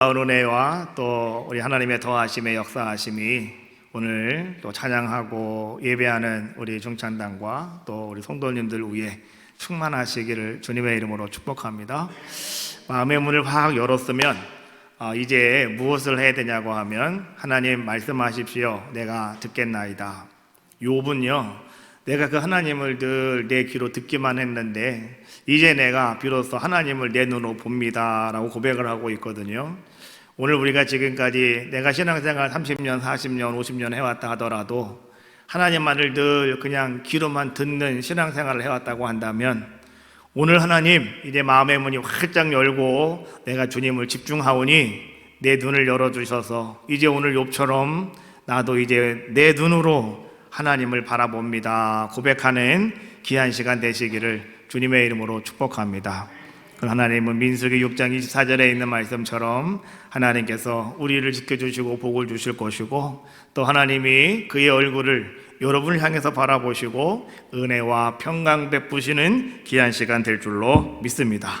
은혜와 또 우리 하나님의 더하심의 역사하심이 오늘 또 찬양하고 예배하는 우리 중찬단과 또 우리 성도님들 위해 충만하시기를 주님의 이름으로 축복합니다. 마음의 문을 확 열었으면 이제 무엇을 해야 되냐고 하면 하나님 말씀하십시오. 내가 듣겠나이다. 욥은요, 내가 그 하나님을 늘 내 귀로 듣기만 했는데 이제 내가 비로소 하나님을 내 눈으로 봅니다 라고 고백을 하고 있거든요. 오늘 우리가 지금까지 내가 신앙생활 30년, 40년, 50년 해왔다 하더라도 하나님만을 늘 그냥 귀로만 듣는 신앙생활을 해왔다고 한다면 오늘 하나님 이제 마음의 문이 활짝 열고 내가 주님을 집중하오니 내 눈을 열어주셔서 이제 오늘 욥처럼 나도 이제 내 눈으로 하나님을 바라봅니다 고백하는 귀한 시간 되시기를 주님의 이름으로 축복합니다. 하나님은 민수기 6장 24절에 있는 말씀처럼 하나님께서 우리를 지켜주시고 복을 주실 것이고 또 하나님이 그의 얼굴을 여러분을 향해서 바라보시고 은혜와 평강 베푸시는 귀한 시간 될 줄로 믿습니다.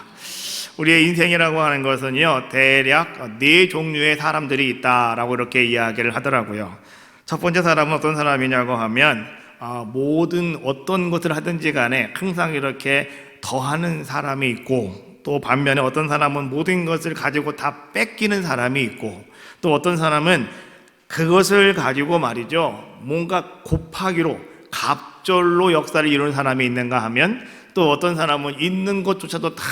우리의 인생이라고 하는 것은요, 대략 4종류의 사람들이 있다라고 이렇게 이야기를 하더라고요. 첫 번째 사람은 어떤 사람이냐고 하면 모든 어떤 것을 하든지 간에 항상 이렇게 더하는 사람이 있고, 또 반면에 어떤 사람은 모든 것을 가지고 다 뺏기는 사람이 있고, 또 어떤 사람은 그것을 가지고 말이죠, 뭔가 곱하기로 갑절로 역사를 이루는 사람이 있는가 하면 또 어떤 사람은 있는 것조차도 다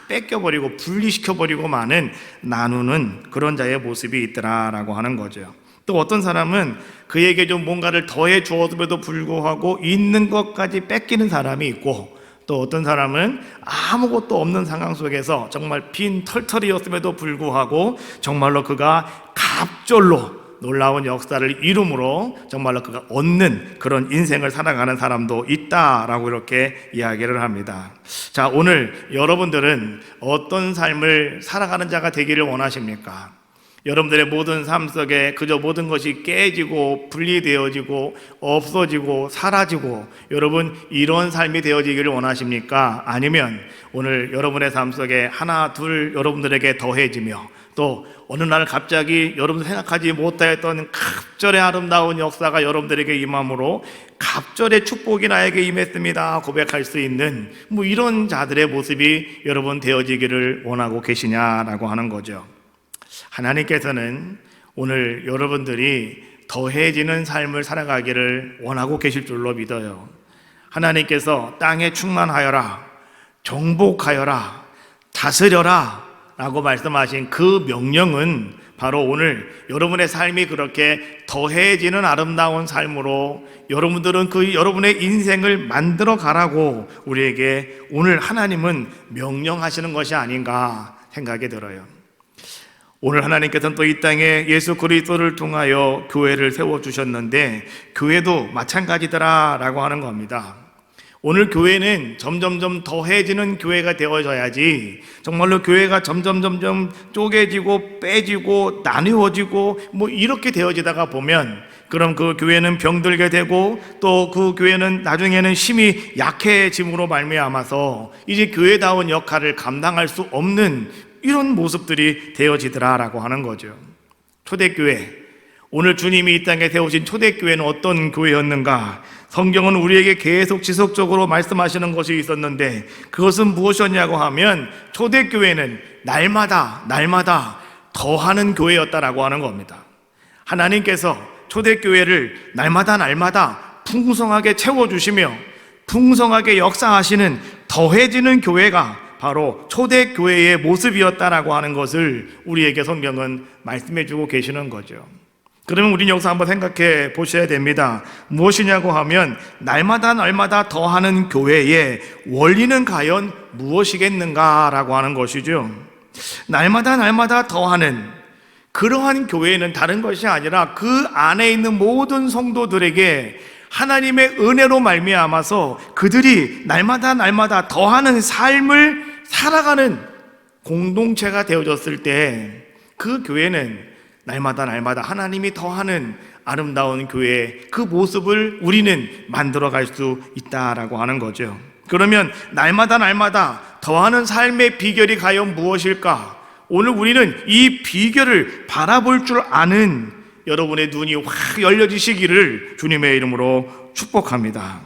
뺏겨버리고 분리시켜버리고 많은 나누는 그런 자의 모습이 있더라라고 하는 거죠. 또 어떤 사람은 그에게 좀 뭔가를 더해 주었음에도 불구하고 있는 것까지 뺏기는 사람이 있고, 또 어떤 사람은 아무것도 없는 상황 속에서 정말 빈 털털이었음에도 불구하고 정말로 그가 갑절로 놀라운 역사를 이룸으로 정말로 그가 얻는 그런 인생을 살아가는 사람도 있다라고 이렇게 이야기를 합니다. 자, 오늘 여러분들은 어떤 삶을 살아가는 자가 되기를 원하십니까? 여러분들의 모든 삶 속에 그저 모든 것이 깨지고 분리되어지고 없어지고 사라지고 여러분 이런 삶이 되어지기를 원하십니까? 아니면 오늘 여러분의 삶 속에 하나 둘 여러분들에게 더해지며 또 어느 날 갑자기 여러분 생각하지 못하였던 갑절의 아름다운 역사가 여러분들에게 임함으로 갑절의 축복이 나에게 임했습니다 고백할 수 있는 이런 자들의 모습이 여러분 되어지기를 원하고 계시냐라고 하는 거죠. 하나님께서는 오늘 여러분들이 더해지는 삶을 살아가기를 원하고 계실 줄로 믿어요. 하나님께서 땅에 충만하여라, 정복하여라, 다스려라 라고 말씀하신 그 명령은 바로 오늘 여러분의 삶이 그렇게 더해지는 아름다운 삶으로 여러분들은 그 여러분의 인생을 만들어 가라고 우리에게 오늘 하나님은 명령하시는 것이 아닌가 생각이 들어요. 오늘 하나님께서는 또 이 땅에 예수 그리스도를 통하여 교회를 세워주셨는데 교회도 마찬가지더라라고 하는 겁니다. 오늘 교회는 점점점 더해지는 교회가 되어져야지 정말로 교회가 점점 쪼개지고 빼지고 나누어지고 이렇게 되어지다가 보면 그럼 그 교회는 병들게 되고 또 그 교회는 나중에는 힘이 약해짐으로 말미암아서 이제 교회다운 역할을 감당할 수 없는 이런 모습들이 되어지더라라고 하는 거죠. 초대교회, 오늘 주님이 이 땅에 세우신 초대교회는 어떤 교회였는가? 성경은 우리에게 계속 지속적으로 말씀하시는 것이 있었는데 그것은 무엇이었냐고 하면 초대교회는 날마다 더하는 교회였다라고 하는 겁니다. 하나님께서 초대교회를 날마다 풍성하게 채워주시며 풍성하게 역사하시는 더해지는 교회가 바로 초대교회의 모습이었다라고 하는 것을 우리에게 성경은 말씀해주고 계시는 거죠. 그러면 우리는 여기서 한번 생각해 보셔야 됩니다. 무엇이냐고 하면 날마다 더하는 교회의 원리는 과연 무엇이겠는가라고 하는 것이죠. 날마다 더하는 그러한 교회는 다른 것이 아니라 그 안에 있는 모든 성도들에게 하나님의 은혜로 말미암아서 그들이 날마다 더하는 삶을 살아가는 공동체가 되어졌을 때 그 교회는 날마다 하나님이 더하는 아름다운 교회의 그 모습을 우리는 만들어갈 수 있다라고 하는 거죠. 그러면 날마다 더하는 삶의 비결이 과연 무엇일까? 오늘 우리는 이 비결을 바라볼 줄 아는 여러분의 눈이 확 열려지시기를 주님의 이름으로 축복합니다.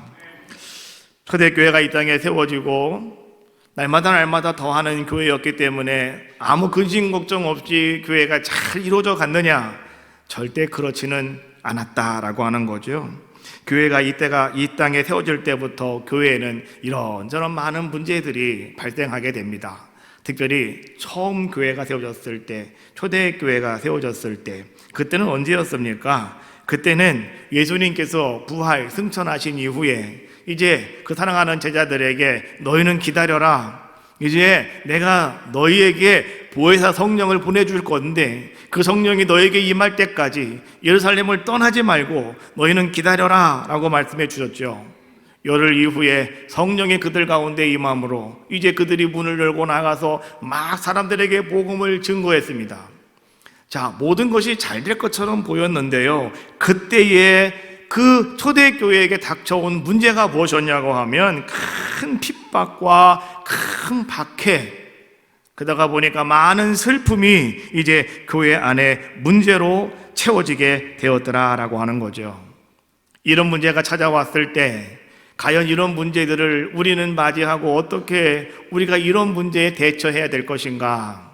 초대교회가 이 땅에 세워지고 날마다 더하는 교회였기 때문에 아무 근심 걱정 없이 교회가 잘 이루어져 갔느냐? 절대 그렇지는 않았다라고 하는 거죠. 교회가 이 땅에 세워질 때부터 교회에는 이런저런 많은 문제들이 발생하게 됩니다. 특별히 처음 교회가 세워졌을 때, 초대교회가 세워졌을 때, 그때는 언제였습니까? 그때는 예수님께서 부활 승천하신 이후에 이제 그 사랑하는 제자들에게 너희는 기다려라, 이제 내가 너희에게 보혜사 성령을 보내줄 건데 그 성령이 너에게 임할 때까지 예루살렘을 떠나지 말고 너희는 기다려라 라고 말씀해 주셨죠. 열흘 이후에 성령이 그들 가운데 임함으로 이제 그들이 문을 열고 나가서 막 사람들에게 복음을 증거했습니다. 자, 모든 것이 잘 될 것처럼 보였는데요, 그때에 그 초대교회에게 닥쳐온 문제가 무엇이었냐고 하면 큰 핍박과 큰 박해, 그러다 보니까 많은 슬픔이 이제 교회 안에 문제로 채워지게 되었더라라고 하는 거죠. 이런 문제가 찾아왔을 때 과연 이런 문제들을 우리는 맞이하고 어떻게 우리가 이런 문제에 대처해야 될 것인가?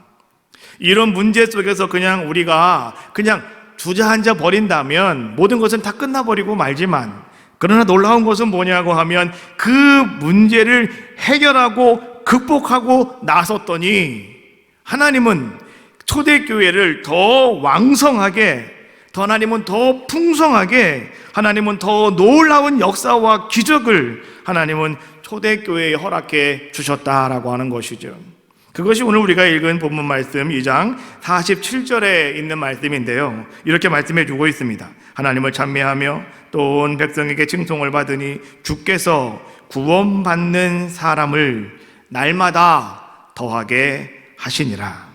이런 문제 속에서 그냥 우리가 그냥 주저앉아 버린다면 모든 것은 다 끝나버리고 말지만, 그러나 놀라운 것은 뭐냐고 하면 그 문제를 해결하고 극복하고 나섰더니 하나님은 초대교회를 더 왕성하게, 하나님은 더 풍성하게, 하나님은 더 놀라운 역사와 기적을 하나님은 초대교회에 허락해 주셨다라고 하는 것이죠. 그것이 오늘 우리가 읽은 본문 말씀 2장 47절에 있는 말씀인데요, 이렇게 말씀해 주고 있습니다. 하나님을 찬미하며 또 온 백성에게 칭송을 받으니 주께서 구원받는 사람을 날마다 더하게 하시니라.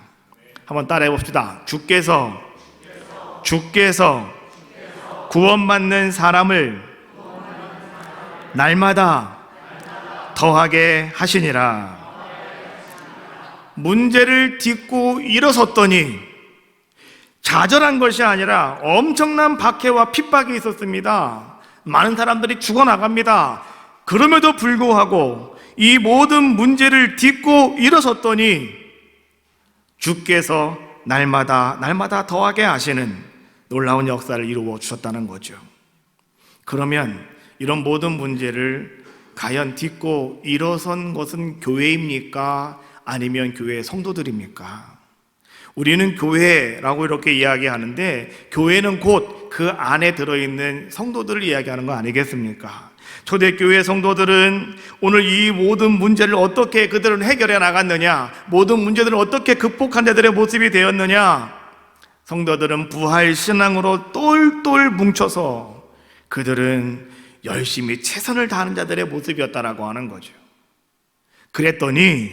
한번 따라해 봅시다. 주께서 구원받는 사람을 날마다 더하게 하시니라. 문제를 딛고 일어섰더니 좌절한 것이 아니라 엄청난 박해와 핍박이 있었습니다. 많은 사람들이 죽어나갑니다. 그럼에도 불구하고 이 모든 문제를 딛고 일어섰더니 주께서 날마다 더하게 하시는 놀라운 역사를 이루어 주셨다는 거죠. 그러면 이런 모든 문제를 과연 딛고 일어선 것은 교회입니까? 아니면 교회의 성도들입니까? 우리는 교회라고 이렇게 이야기하는데 교회는 곧 그 안에 들어있는 성도들을 이야기하는 거 아니겠습니까? 초대교회 성도들은 오늘 이 모든 문제를 어떻게 그들은 해결해 나갔느냐, 모든 문제들을 어떻게 극복한 자들의 모습이 되었느냐, 성도들은 부활 신앙으로 똘똘 뭉쳐서 그들은 열심히 최선을 다하는 자들의 모습이었다라고 하는 거죠. 그랬더니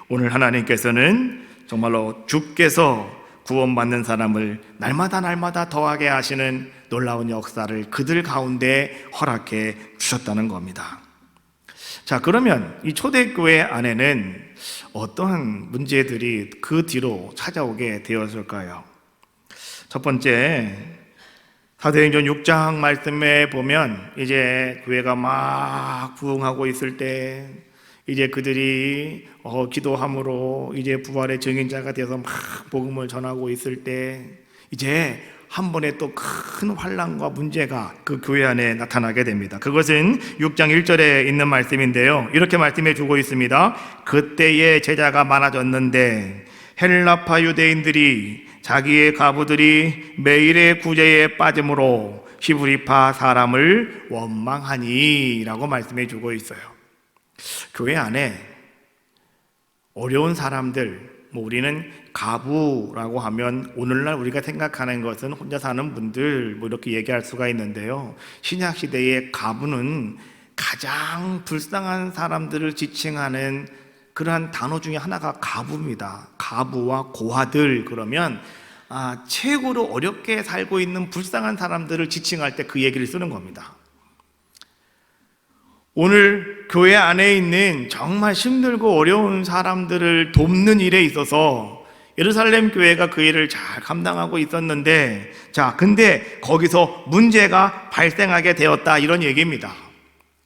오늘 하나님께서는 정말로 주께서 구원받는 사람을 날마다 더하게 하시는 놀라운 역사를 그들 가운데 허락해 주셨다는 겁니다. 자, 그러면 이 초대교회 안에는 어떠한 문제들이 그 뒤로 찾아오게 되었을까요? 첫 번째, 사도행전 6장 말씀에 보면 이제 교회가 막 부흥하고 있을 때 이제 그들이 기도함으로 이제 부활의 증인자가 되어서 막 복음을 전하고 있을 때 이제 한 번에 또 큰 환난과 문제가 그 교회 안에 나타나게 됩니다. 그것은 6장 1절에 있는 말씀인데요, 이렇게 말씀해 주고 있습니다. 그때의 제자가 많아졌는데 헬라파 유대인들이 자기의 가부들이 매일의 구제에 빠짐으로 히브리파 사람을 원망하니 라고 말씀해 주고 있어요. 교회 안에 어려운 사람들, 우리는 가부라고 하면 오늘날 우리가 생각하는 것은 혼자 사는 분들 이렇게 얘기할 수가 있는데요, 신약시대의 가부는 가장 불쌍한 사람들을 지칭하는 그러한 단어 중에 하나가 가부입니다. 가부와 고아들, 그러면 최고로 어렵게 살고 있는 불쌍한 사람들을 지칭할 때 그 얘기를 쓰는 겁니다. 오늘 교회 안에 있는 정말 힘들고 어려운 사람들을 돕는 일에 있어서 예루살렘 교회가 그 일을 잘 감당하고 있었는데, 자, 근데 거기서 문제가 발생하게 되었다, 이런 얘기입니다.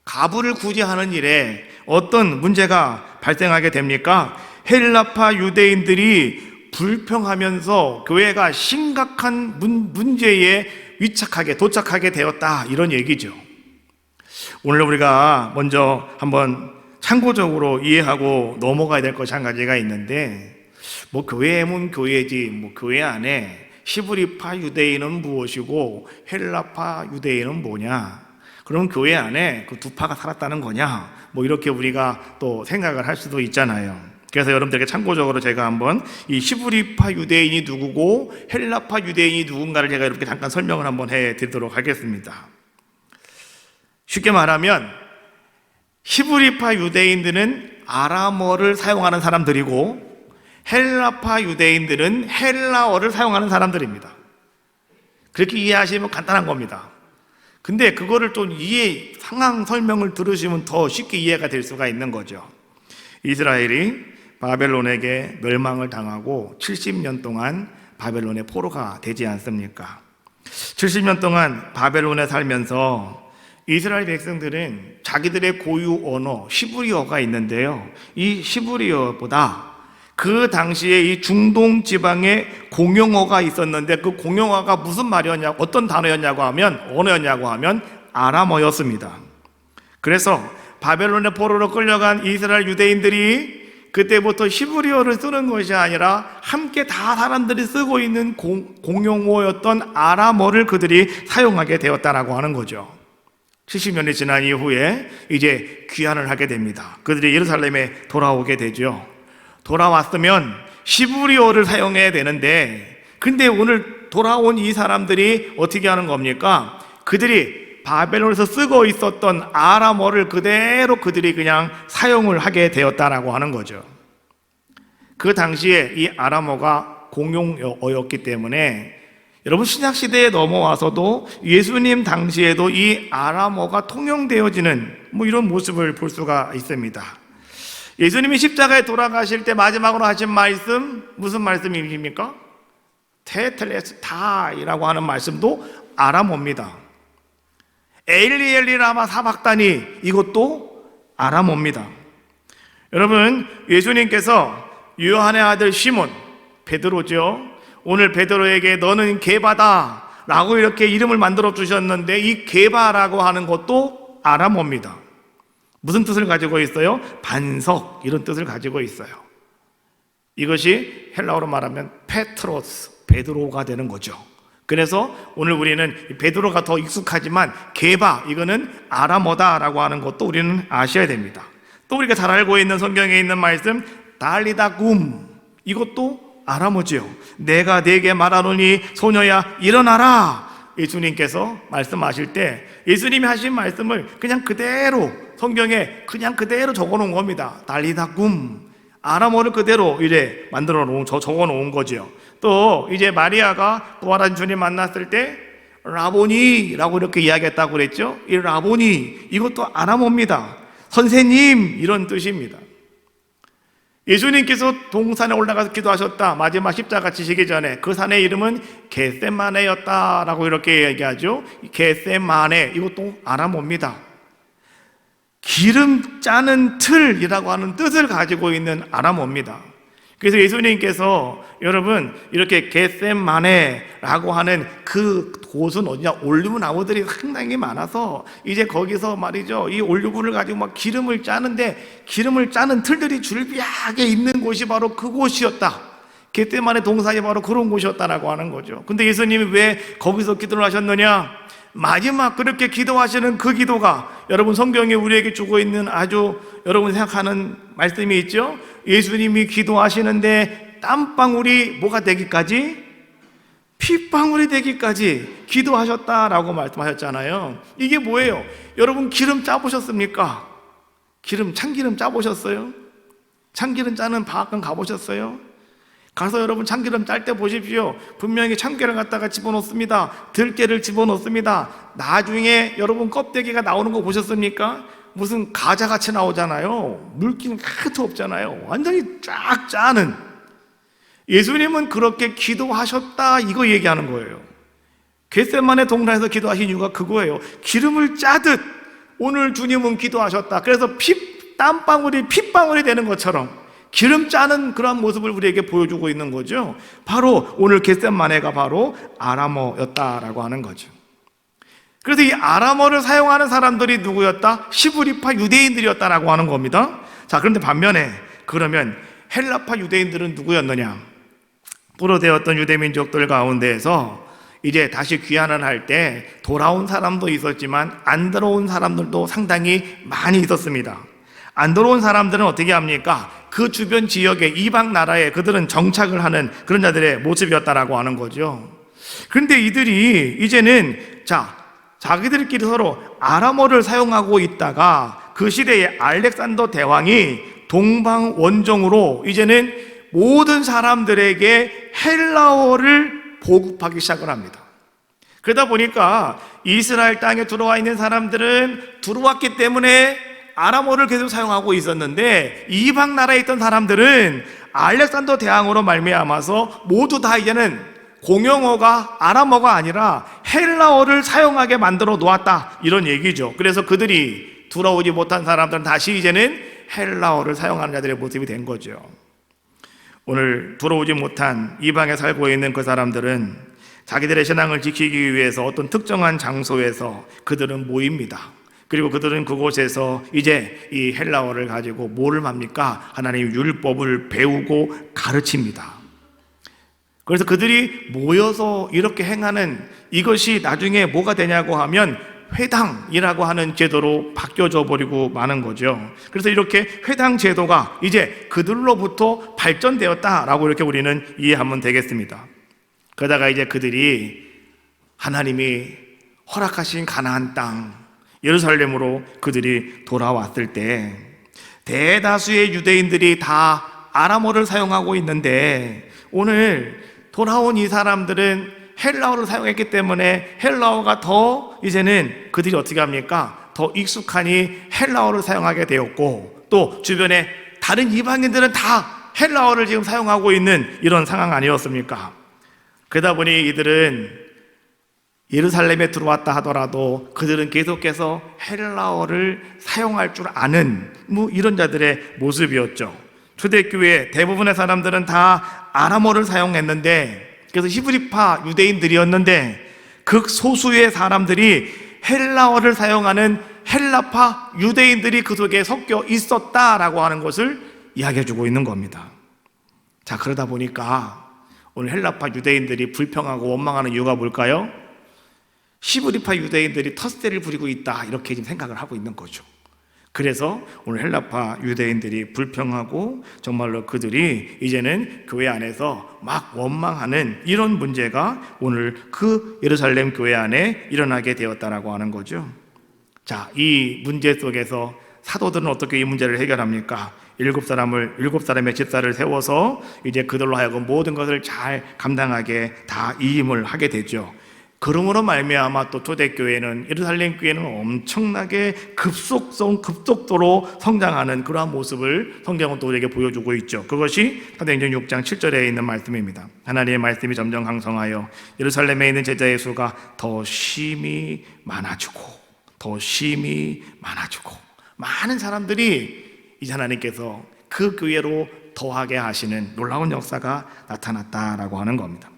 가부를 구제하는 일에 어떤 문제가 발생하게 됩니까? 헬라파 유대인들이 불평하면서 교회가 심각한 문제에 도착하게 되었다, 이런 얘기죠. 오늘 우리가 먼저 한번 참고적으로 이해하고 넘어가야 될 것이 한 가지가 있는데, 교회면 교회지, 교회 안에 히브리파 유대인은 무엇이고 헬라파 유대인은 뭐냐, 그럼 교회 안에 그 두 파가 살았다는 거냐, 이렇게 우리가 또 생각을 할 수도 있잖아요. 그래서 여러분들에게 참고적으로 제가 한번 이 히브리파 유대인이 누구고 헬라파 유대인이 누군가를 제가 이렇게 잠깐 설명을 한번 해드리도록 하겠습니다. 쉽게 말하면 히브리파 유대인들은 아람어를 사용하는 사람들이고 헬라파 유대인들은 헬라어를 사용하는 사람들입니다. 그렇게 이해하시면 간단한 겁니다. 근데 그거를 좀 상황 설명을 들으시면 더 쉽게 이해가 될 수가 있는 거죠. 이스라엘이 바벨론에게 멸망을 당하고 70년 동안 바벨론의 포로가 되지 않습니까? 70년 동안 바벨론에 살면서 이스라엘 백성들은 자기들의 고유 언어 히브리어가 있는데요, 이 히브리어보다 그 당시에 이 중동 지방에 공용어가 있었는데, 그 공용어가 무슨 말이었냐, 어떤 단어였냐고 하면, 언어였냐고 하면 아람어였습니다. 그래서 바벨론의 포로로 끌려간 이스라엘 유대인들이 그때부터 히브리어를 쓰는 것이 아니라 함께 다 사람들이 쓰고 있는 공용어였던 아람어를 그들이 사용하게 되었다라고 하는 거죠. 70년이 지난 이후에 이제 귀환을 하게 됩니다. 그들이 예루살렘에 돌아오게 되죠. 돌아왔으면 히브리어를 사용해야 되는데, 근데 오늘 돌아온 이 사람들이 어떻게 하는 겁니까? 그들이 바벨론에서 쓰고 있었던 아람어를 그대로 그들이 그냥 사용을 하게 되었다라고 하는 거죠. 그 당시에 이 아람어가 공용어였기 때문에 여러분 신약시대에 넘어와서도 예수님 당시에도 이 아람어가 통용되어지는 이런 모습을 볼 수가 있습니다. 예수님이 십자가에 돌아가실 때 마지막으로 하신 말씀, 무슨 말씀이십니까? 테텔레스타이라고 하는 말씀도 아람어입니다. 엘리 엘리 라마 사박다니, 이것도 아람어입니다. 여러분, 예수님께서 요한의 아들 시몬, 베드로죠, 오늘 베드로에게 너는 게바다 라고 이렇게 이름을 만들어 주셨는데, 이 게바라고 하는 것도 아람어입니다. 무슨 뜻을 가지고 있어요? 반석, 이런 뜻을 가지고 있어요. 이것이 헬라어로 말하면 페트로스, 베드로가 되는 거죠. 그래서 오늘 우리는 베드로가 더 익숙하지만 게바, 이거는 아람어다라고 하는 것도 우리는 아셔야 됩니다. 또 우리가 잘 알고 있는 성경에 있는 말씀 달리다굼, 이것도 아람어지요. 내가 네게 말하노니 소녀야 일어나라. 예수님께서 말씀하실 때 예수님이 하신 말씀을 그냥 그대로 성경에 그냥 그대로 적어놓은 겁니다. 달리다굼, 아람어를 그대로 이제 적어 놓은 거죠. 또 이제 마리아가 부활한 주님 만났을 때 라보니라고 이렇게 이야기했다고 그랬죠. 이 라보니, 이것도 아람어입니다. 선생님, 이런 뜻입니다. 예수님께서 동산에 올라가서 기도하셨다, 마지막 십자가 지시기 전에 그 산의 이름은 겟세마네였다라고 이렇게 얘기하죠. 겟세마네, 이것도 아람어입니다. 기름 짜는 틀이라고 하는 뜻을 가지고 있는 아람어입니다. 그래서 예수님께서 여러분 이렇게 겟세마네라고 하는 그 곳은 어디냐, 올리브 나무들이 상당히 많아서 이제 거기서 말이죠, 이 올리브를 가지고 막 기름을 짜는데, 기름을 짜는 틀들이 줄비하게 있는 곳이 바로 그곳이었다. 겟세마네 동산이 바로 그런 곳이었다라고 하는 거죠. 근데 예수님이 왜 거기서 기도를 하셨느냐? 마지막 그렇게 기도하시는 그 기도가 여러분 성경에 우리에게 주고 있는 아주 여러분 생각하는 말씀이 있죠. 예수님이 기도하시는데 땀방울이 뭐가 되기까지, 핏방울이 되기까지 기도하셨다라고 말씀하셨잖아요. 이게 뭐예요? 여러분 기름 짜보셨습니까? 참기름 짜보셨어요? 참기름 짜는 방앗간 가보셨어요? 가서 여러분 참기름 짤 때 보십시오. 분명히 참깨를 갖다가 집어넣습니다. 들깨를 집어넣습니다. 나중에 여러분 껍데기가 나오는 거 보셨습니까? 무슨 가자같이 나오잖아요. 물기는 하나도 없잖아요. 완전히 쫙 짜는. 예수님은 그렇게 기도하셨다 이거 얘기하는 거예요. 겟세마네 동산에서 기도하신 이유가 그거예요. 기름을 짜듯 오늘 주님은 기도하셨다. 그래서 땀방울이 핏방울이 되는 것처럼 기름 짜는 그런 모습을 우리에게 보여주고 있는 거죠. 바로 오늘 겟세마네가 바로 아람어였다라고 하는 거죠. 그래서 이 아람어를 사용하는 사람들이 누구였다? 히브리파 유대인들이었다라고 하는 겁니다. 자, 그런데 반면에 그러면 헬라파 유대인들은 누구였느냐? 포로되었던 유대민족들 가운데에서 이제 다시 귀환을 할 때 돌아온 사람도 있었지만 안 들어온 사람들도 상당히 많이 있었습니다. 안 들어온 사람들은 어떻게 합니까? 그 주변 지역에 이방 나라에 그들은 정착을 하는 그런 자들의 모습이었다라고 하는 거죠. 그런데 이들이 이제는 자기들끼리 서로 아람어를 사용하고 있다가 그 시대에 알렉산더 대왕이 동방 원정으로 이제는 모든 사람들에게 헬라어를 보급하기 시작을 합니다. 그러다 보니까 이스라엘 땅에 들어와 있는 사람들은 들어왔기 때문에 아람어를 계속 사용하고 있었는데 이방 나라에 있던 사람들은 알렉산더 대왕으로 말미암아서 모두 다 이제는 공용어가 아람어가 아니라 헬라어를 사용하게 만들어 놓았다 이런 얘기죠. 그래서 그들이 돌아오지 못한 사람들은 다시 이제는 헬라어를 사용하는 자들의 모습이 된 거죠. 오늘 돌아오지 못한 이방에 살고 있는 그 사람들은 자기들의 신앙을 지키기 위해서 어떤 특정한 장소에서 그들은 모입니다. 그리고 그들은 그곳에서 이제 이 헬라어를 가지고 뭐를 합니까? 하나님의 율법을 배우고 가르칩니다. 그래서 그들이 모여서 이렇게 행하는 이것이 나중에 뭐가 되냐고 하면 회당이라고 하는 제도로 바뀌어져 버리고 마는 거죠. 그래서 이렇게 회당 제도가 이제 그들로부터 발전되었다라고 이렇게 우리는 이해하면 되겠습니다. 그러다가 이제 그들이 하나님이 허락하신 가나안 땅 예루살렘으로 그들이 돌아왔을 때 대다수의 유대인들이 다 아람어를 사용하고 있는데 오늘 돌아온 이 사람들은 헬라어를 사용했기 때문에 헬라어가 더 이제는 그들이 어떻게 합니까? 더 익숙하니 헬라어를 사용하게 되었고 또 주변에 다른 이방인들은 다 헬라어를 지금 사용하고 있는 이런 상황 아니었습니까? 그러다 보니 이들은 예루살렘에 들어왔다 하더라도 그들은 계속해서 헬라어를 사용할 줄 아는 이런 자들의 모습이었죠. 초대교회 대부분의 사람들은 다 아람어를 사용했는데 그래서 히브리파 유대인들이었는데 극소수의 사람들이 헬라어를 사용하는 헬라파 유대인들이 그 속에 섞여 있었다라고 하는 것을 이야기해주고 있는 겁니다. 자, 그러다 보니까 오늘 헬라파 유대인들이 불평하고 원망하는 이유가 뭘까요? 히브리파 유대인들이 텃세를 부리고 있다 이렇게 지금 생각을 하고 있는 거죠. 그래서 오늘 헬라파 유대인들이 불평하고 정말로 그들이 이제는 교회 안에서 막 원망하는 이런 문제가 오늘 그 예루살렘 교회 안에 일어나게 되었다라고 하는 거죠. 자, 이 문제 속에서 사도들은 어떻게 이 문제를 해결합니까? 7사람의 집사를 세워서 이제 그들로 하여금 모든 것을 잘 감당하게 다 이임을 하게 되죠. 그러므로 말미암아 또 초대교회는 예루살렘 교회는 엄청나게 급속도로 성장하는 그러한 모습을 성경은 또 우리에게 보여주고 있죠. 그것이 사도행전 6장 7절에 있는 말씀입니다. 하나님의 말씀이 점점 강성하여 예루살렘에 있는 제자의 수가 더 심히 많아지고 많은 사람들이 이제 하나님께서 그 교회로 더하게 하시는 놀라운 역사가 나타났다라고 하는 겁니다.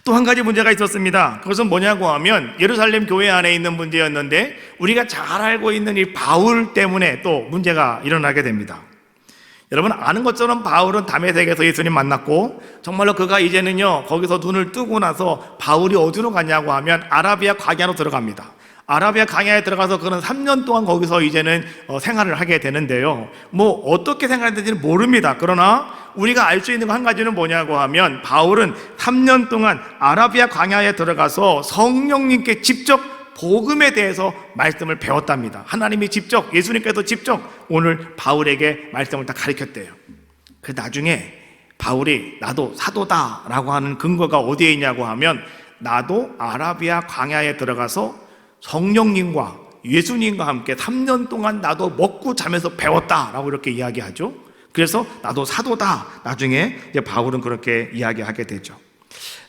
또 한 가지 문제가 있었습니다. 그것은 뭐냐고 하면 예루살렘 교회 안에 있는 문제였는데 우리가 잘 알고 있는 이 바울 때문에 또 문제가 일어나게 됩니다. 여러분 아는 것처럼 바울은 다메섹에서 예수님 만났고 정말로 그가 이제는요 거기서 눈을 뜨고 나서 바울이 어디로 갔냐고 하면 아라비아 광야로 들어갑니다. 아라비아 광야에 들어가서 그는 3년 동안 거기서 이제는 생활을 하게 되는데요. 어떻게 생활했는지는 모릅니다. 그러나 우리가 알 수 있는 거 한 가지는 뭐냐고 하면 바울은 3년 동안 아라비아 광야에 들어가서 성령님께 직접 복음에 대해서 말씀을 배웠답니다. 하나님이 직접, 예수님께서 직접 오늘 바울에게 말씀을 다 가르쳤대요. 그 나중에 바울이 나도 사도다라고 하는 근거가 어디에 있냐고 하면 나도 아라비아 광야에 들어가서 성령님과 예수님과 함께 3년 동안 나도 먹고 자면서 배웠다라고 이렇게 이야기하죠. 그래서 나도 사도다. 나중에 이제 바울은 그렇게 이야기하게 되죠.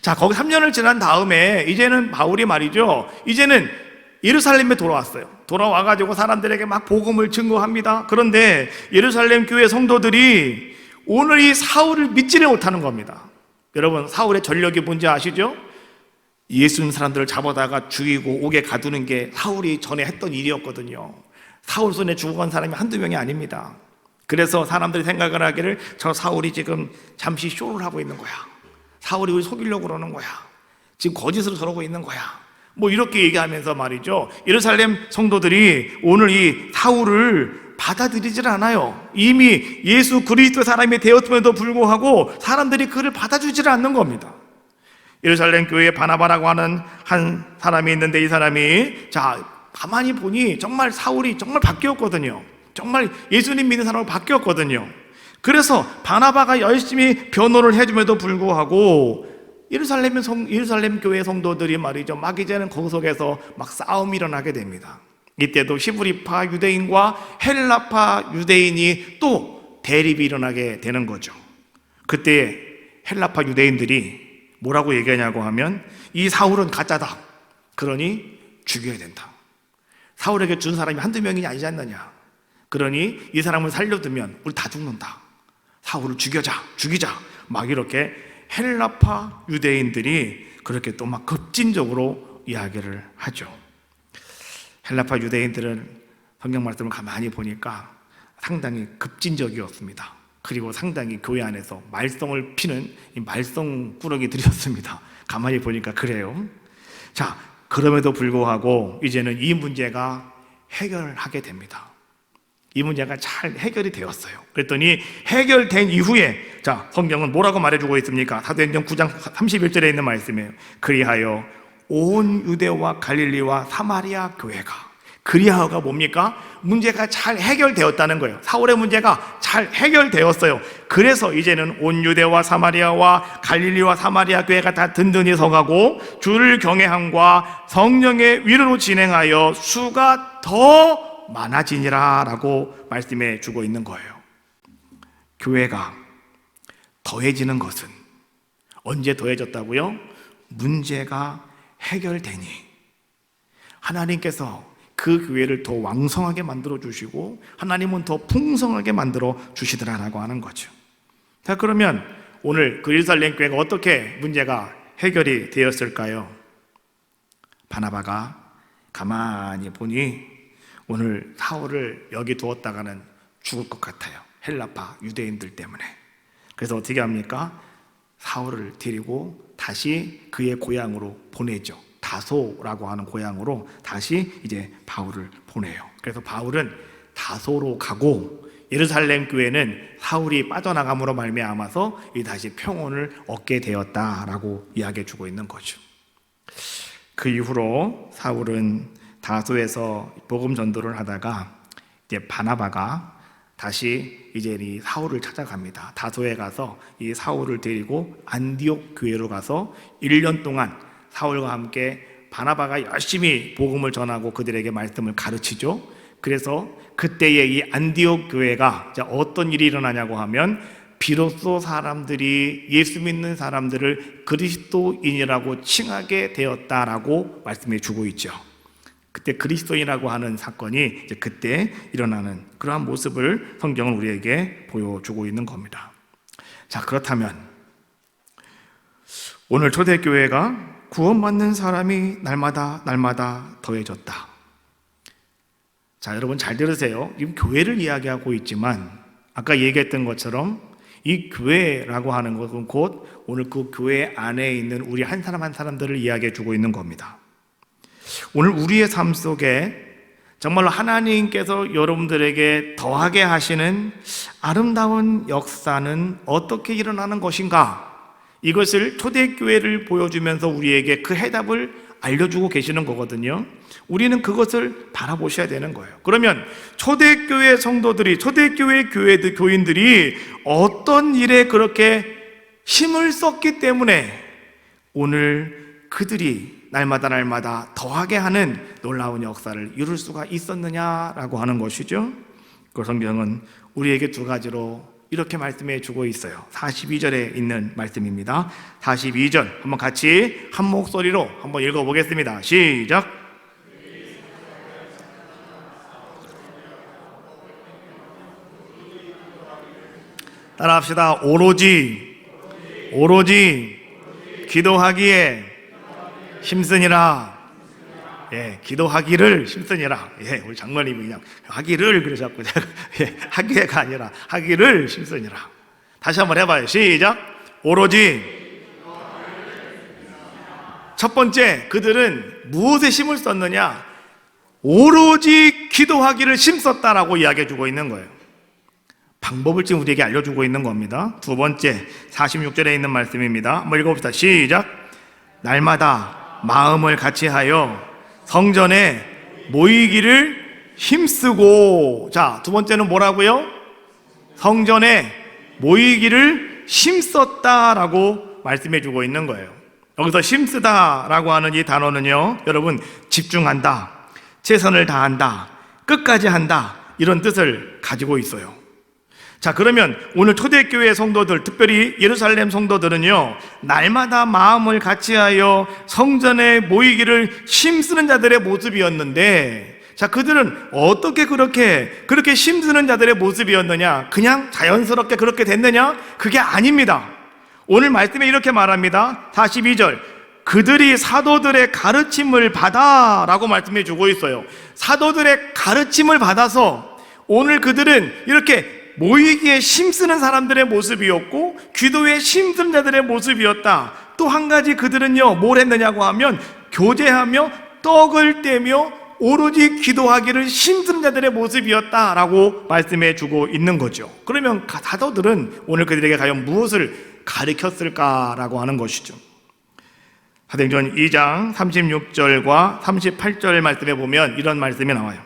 자, 거기 3년을 지난 다음에 이제는 바울이 말이죠. 이제는 예루살렘에 돌아왔어요. 돌아와가지고 사람들에게 막 복음을 증거합니다. 그런데 예루살렘 교회 성도들이 오늘 이 사울을 믿지를 못하는 겁니다. 여러분, 사울의 전력이 뭔지 아시죠? 예수 사람들을 잡아다가 죽이고 옥에 가두는 게 사울이 전에 했던 일이었거든요. 사울 손에 죽어간 사람이 한두 명이 아닙니다. 그래서 사람들이 생각을 하기를 저 사울이 지금 잠시 쇼를 하고 있는 거야. 사울이 우리 속이려고 그러는 거야. 지금 거짓으로 저러고 있는 거야. 뭐 이렇게 얘기하면서 말이죠. 예루살렘 성도들이 오늘 이 사울을 받아들이질 않아요. 이미 예수 그리스도 사람이 되었음에도 불구하고 사람들이 그를 받아주질 않는 겁니다. 예루살렘 교회에 바나바라고 하는 한 사람이 있는데 이 사람이 가만히 보니 정말 사울이 정말 바뀌었거든요. 정말 예수님 믿는 사람으로 바뀌었거든요. 그래서 바나바가 열심히 변호를 해줌에도 불구하고 예루살렘 교회 성도들이 말이죠. 막 이제는 그 속에서 막 싸움이 일어나게 됩니다. 이때도 히브리파 유대인과 헬라파 유대인이 또 대립이 일어나게 되는 거죠. 그때 헬라파 유대인들이 뭐라고 얘기하냐고 하면 이 사울은 가짜다. 그러니 죽여야 된다. 사울에게 준 사람이 한두 명이 아니지 않느냐. 그러니 이 사람을 살려두면 우리 다 죽는다. 사울을 죽이자. 막 이렇게 헬라파 유대인들이 그렇게 또 막 급진적으로 이야기를 하죠. 헬라파 유대인들은 성경 말씀을 가만히 보니까 상당히 급진적이었습니다. 그리고 상당히 교회 안에서 말썽을 피는 이 말썽꾸러기들이었습니다. 가만히 보니까 그래요. 자, 그럼에도 불구하고 이제는 이 문제가 해결하게 됩니다. 이 문제가 잘 해결이 되었어요. 그랬더니 해결된 이후에 성경은 뭐라고 말해주고 있습니까? 사도행전 9장 31절에 있는 말씀이에요. 그리하여 온 유대와 갈릴리와 사마리아 교회가, 그리하여가 뭡니까? 문제가 잘 해결되었다는 거예요. 사울의 문제가 잘 해결되었어요. 그래서 이제는 온 유대와 사마리아와 갈릴리와 사마리아 교회가 다 든든히 서가고 주를 경외함과 성령의 위로로 진행하여 수가 더 많아지니라 라고 말씀해 주고 있는 거예요. 교회가 더해지는 것은 언제 더해졌다고요? 문제가 해결되니 하나님께서 그 교회를 더 왕성하게 만들어 주시고 하나님은 더 풍성하게 만들어 주시더라라고 하는 거죠. 자, 그러면 오늘 그 예루살렘 교회가 어떻게 문제가 해결이 되었을까요? 바나바가 가만히 보니 오늘 사울을 여기 두었다가는 죽을 것 같아요. 헬라파 유대인들 때문에. 그래서 어떻게 합니까? 사울을 데리고 다시 그의 고향으로 보내죠. 다소라고 하는 고향으로 다시 이제 바울을 보내요. 그래서 바울은 다소로 가고 예루살렘 교회는 사울이 빠져나감으로 말미암아서 다시 평온을 얻게 되었다라고 이야기해 주고 있는 거죠. 그 이후로 사울은 다소에서 복음 전도를 하다가 이제 바나바가 다시 이제 이 사울을 찾아갑니다. 다소에 가서 이 사울을 데리고 안디옥 교회로 가서 1년 동안 사울과 함께 바나바가 열심히 복음을 전하고 그들에게 말씀을 가르치죠. 그래서 그때의 이 안디옥 교회가 어떤 일이 일어나냐고 하면 비로소 사람들이 예수 믿는 사람들을 그리스도인이라고 칭하게 되었다라고 말씀해 주고 있죠. 그때 그리스도인이라고 하는 사건이 이제 그때 일어나는 그러한 모습을 성경은 우리에게 보여주고 있는 겁니다. 자, 그렇다면 오늘 초대교회가 구원받는 사람이 날마다 더해졌다. 자, 여러분 잘 들으세요. 지금 교회를 이야기하고 있지만 아까 얘기했던 것처럼 이 교회라고 하는 것은 곧 오늘 그 교회 안에 있는 우리 한 사람 한 사람들을 이야기해 주고 있는 겁니다. 오늘 우리의 삶 속에 정말로 하나님께서 여러분들에게 더하게 하시는 아름다운 역사는 어떻게 일어나는 것인가? 이것을 초대교회를 보여주면서 우리에게 그 해답을 알려주고 계시는 거거든요. 우리는 그것을 바라보셔야 되는 거예요. 그러면 초대교회 성도들이, 초대교회 교인들이 어떤 일에 그렇게 힘을 썼기 때문에 오늘 그들이 날마다 더하게 하는 놀라운 역사를 이룰 수가 있었느냐라고 하는 것이죠. 그 성경은 우리에게 두 가지로 이렇게 말씀해 주고 있어요. 42절에 있는 말씀입니다. 42절 한번 같이 한 목소리로 한번 읽어보겠습니다. 시작. 따라합시다. 오로지 기도하기에 힘쓰니라. 예, 기도하기를 힘쓰니라. 예, 우리 장로님이 그냥 하기를 그러셨고, 하기가 아니라 하기를 힘쓰니라. 다시 한번 해봐요. 시작. 오로지. 첫 번째, 그들은 무엇에 힘을 썼느냐? 오로지 기도하기를 힘썼다라고 이야기해주고 있는 거예요. 방법을 지금 우리에게 알려주고 있는 겁니다. 두 번째, 46절에 있는 말씀입니다. 한번 읽어봅시다. 시작. 날마다 마음을 같이하여 성전에 모이기를 힘쓰고. 자, 두 번째는 뭐라고요? 성전에 모이기를 힘썼다라고 말씀해주고 있는 거예요. 여기서 힘쓰다라고 하는 이 단어는요, 여러분, 집중한다, 최선을 다한다, 끝까지 한다, 이런 뜻을 가지고 있어요. 자, 그러면 오늘 초대교회 성도들, 특별히 예루살렘 성도들은요, 날마다 마음을 같이하여 성전에 모이기를 힘쓰는 자들의 모습이었는데, 자, 그들은 어떻게 그렇게 힘쓰는 자들의 모습이었느냐? 그냥 자연스럽게 그렇게 됐느냐? 그게 아닙니다. 오늘 말씀에 이렇게 말합니다. 42절. 그들이 사도들의 가르침을 받아 라고 말씀해 주고 있어요. 사도들의 가르침을 받아서 오늘 그들은 이렇게 모이기에 힘쓰는 사람들의 모습이었고, 기도에 힘쓰는 자들의 모습이었다. 또 한 가지 그들은요, 뭘 했느냐고 하면 교제하며 떡을 떼며 오로지 기도하기를 힘쓰는 자들의 모습이었다라고 말씀해 주고 있는 거죠. 그러면 사도들은 오늘 그들에게 과연 무엇을 가르쳤을까라고 하는 것이죠. 사도행전 2장 36절과 38절 말씀에 보면 이런 말씀이 나와요.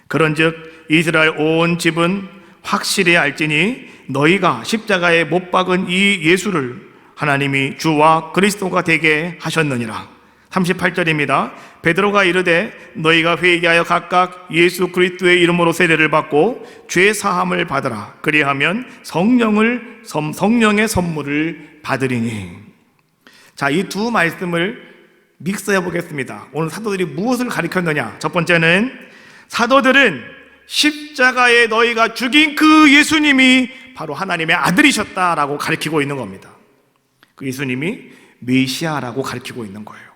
그런즉 이스라엘 온 집은 확실히 알지니 너희가 십자가에 못 박은 이 예수를 하나님이 주와 그리스도가 되게 하셨느니라. 38절입니다. 베드로가 이르되 너희가 회개하여 각각 예수 그리스도의 이름으로 세례를 받고 죄 사함을 받으라. 그리하면 성령의 선물을 받으리니. 자, 이 두 말씀을 믹스해 보겠습니다. 오늘 사도들이 무엇을 가르쳤느냐? 첫 번째는 사도들은 십자가에 너희가 죽인 그 예수님이 바로 하나님의 아들이셨다라고 가르치고 있는 겁니다. 그 예수님이 메시아라고 가르치고 있는 거예요.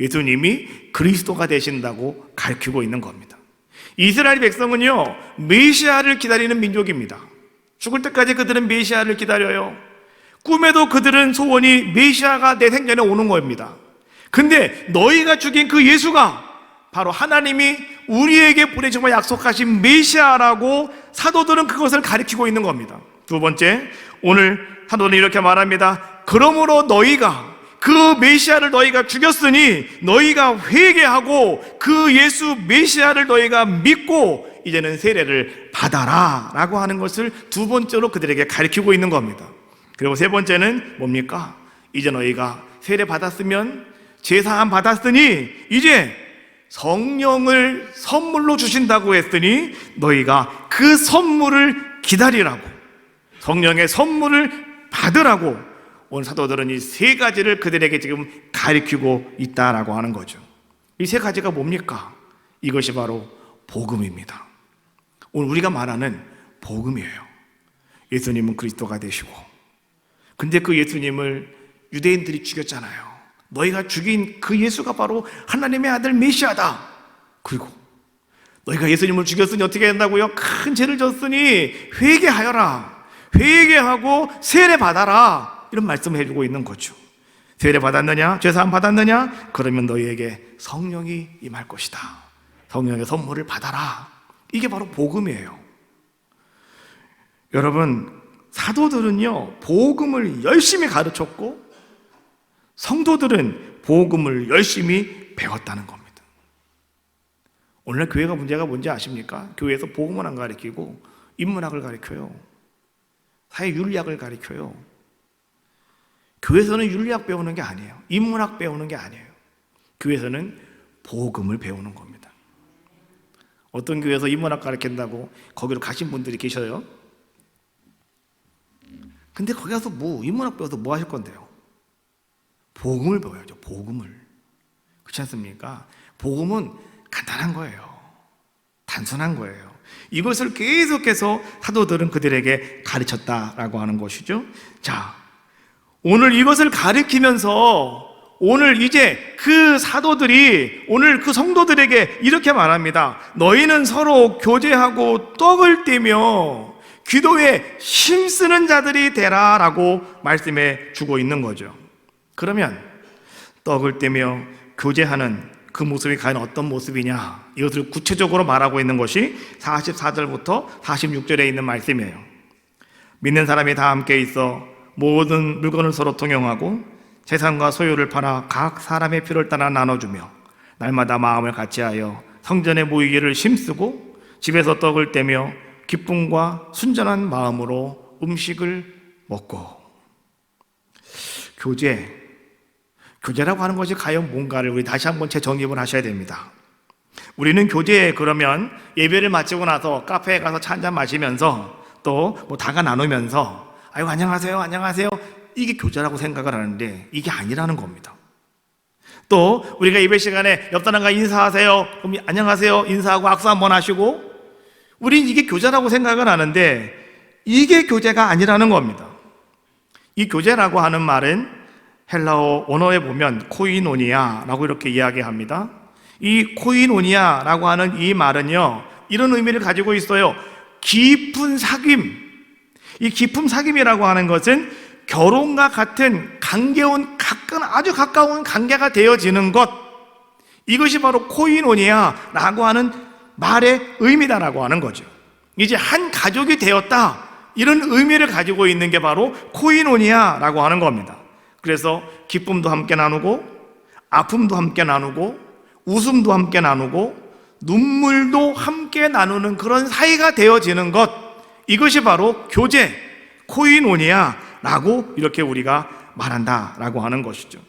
예수님이 그리스도가 되신다고 가르치고 있는 겁니다. 이스라엘 백성은요, 메시아를 기다리는 민족입니다. 죽을 때까지 그들은 메시아를 기다려요. 꿈에도 그들은 소원이 메시아가 내 생전에 오는 겁니다. 근데 너희가 죽인 그 예수가 바로 하나님이 우리에게 보내주고 약속하신 메시아라고 사도들은 그것을 가리키고 있는 겁니다. 두 번째, 오늘 사도는 이렇게 말합니다. 그러므로 너희가 그 메시아를 너희가 죽였으니 너희가 회개하고 그 예수 메시아를 너희가 믿고 이제는 세례를 받아라 라고 하는 것을 두 번째로 그들에게 가리키고 있는 겁니다. 그리고 세 번째는 뭡니까? 이제 너희가 세례 받았으면 제사함 받았으니 이제 성령을 선물로 주신다고 했으니 너희가 그 선물을 기다리라고, 성령의 선물을 받으라고 오늘 사도들은 이 세 가지를 그들에게 지금 가르치고 있다라고 하는 거죠. 이 세 가지가 뭡니까? 이것이 바로 복음입니다. 오늘 우리가 말하는 복음이에요. 예수님은 그리스도가 되시고, 근데 그 예수님을 유대인들이 죽였잖아요. 너희가 죽인 그 예수가 바로 하나님의 아들 메시아다. 그리고 너희가 예수님을 죽였으니 어떻게 된다고요? 큰 죄를 졌으니 회개하여라. 회개하고 세례 받아라. 이런 말씀을 해주고 있는 거죠. 세례 받았느냐? 죄사함 받았느냐? 그러면 너희에게 성령이 임할 것이다. 성령의 선물을 받아라. 이게 바로 복음이에요. 여러분, 사도들은요, 복음을 열심히 가르쳤고 성도들은 복음을 열심히 배웠다는 겁니다. 오늘날 교회가 문제가 뭔지 아십니까? 교회에서 복음을 안 가르치고 인문학을 가르쳐요. 사회윤리학을 가르쳐요. 교회에서는 윤리학 배우는 게 아니에요. 인문학 배우는 게 아니에요. 교회에서는 복음을 배우는 겁니다. 어떤 교회에서 인문학 가르친다고 거기로 가신 분들이 계셔요. 근데 거기 가서 인문학 배워서 뭐 하실 건데요? 복음을 배워야죠. 복음을. 그렇지 않습니까? 복음은 간단한 거예요. 단순한 거예요. 이것을 계속해서 사도들은 그들에게 가르쳤다라고 하는 것이죠. 자, 오늘 이것을 가르치면서 오늘 이제 그 사도들이 오늘 그 성도들에게 이렇게 말합니다. 너희는 서로 교제하고 떡을 떼며 기도에 힘쓰는 자들이 되라 라고 말씀해 주고 있는 거죠. 그러면 떡을 떼며 교제하는 그 모습이 과연 어떤 모습이냐, 이것을 구체적으로 말하고 있는 것이 44절부터 46절에 있는 말씀이에요. 믿는 사람이 다 함께 있어 모든 물건을 서로 통용하고 재산과 소유를 팔아 각 사람의 필요를 따라 나눠주며 날마다 마음을 같이하여 성전에 모이기를 힘쓰고 집에서 떡을 떼며 기쁨과 순전한 마음으로 음식을 먹고. 교제라고 하는 것이 과연 뭔가를 우리 다시 한번 재정립을 하셔야 됩니다. 우리는 교제에 그러면 예배를 마치고 나서 카페에 가서 차 한잔 마시면서 또 다가 나누면서 아이고 안녕하세요 안녕하세요 이게 교제라고 생각을 하는데 이게 아니라는 겁니다. 또 우리가 예배 시간에 옆 사람과 인사하세요 그럼 안녕하세요 인사하고 악수 한번 하시고 우린 이게 교제라고 생각을 하는데 이게 교제가 아니라는 겁니다. 이 교제라고 하는 말은 헬라어 원어에 보면 코이노니아라고 이렇게 이야기합니다. 이 코이노니아라고 하는 이 말은요 이런 의미를 가지고 있어요. 깊은 사귐. 이 깊은 사귐이라고 하는 것은 결혼과 같은 아주 가까운 관계가 되어지는 것, 이것이 바로 코이노니아라고 하는 말의 의미다라고 하는 거죠. 이제 한 가족이 되었다, 이런 의미를 가지고 있는 게 바로 코이노니아라고 하는 겁니다. 그래서 기쁨도 함께 나누고 아픔도 함께 나누고 웃음도 함께 나누고 눈물도 함께 나누는 그런 사이가 되어지는 것, 이것이 바로 교제, 코이노니아라고 이렇게 우리가 말한다라고 하는 것이죠.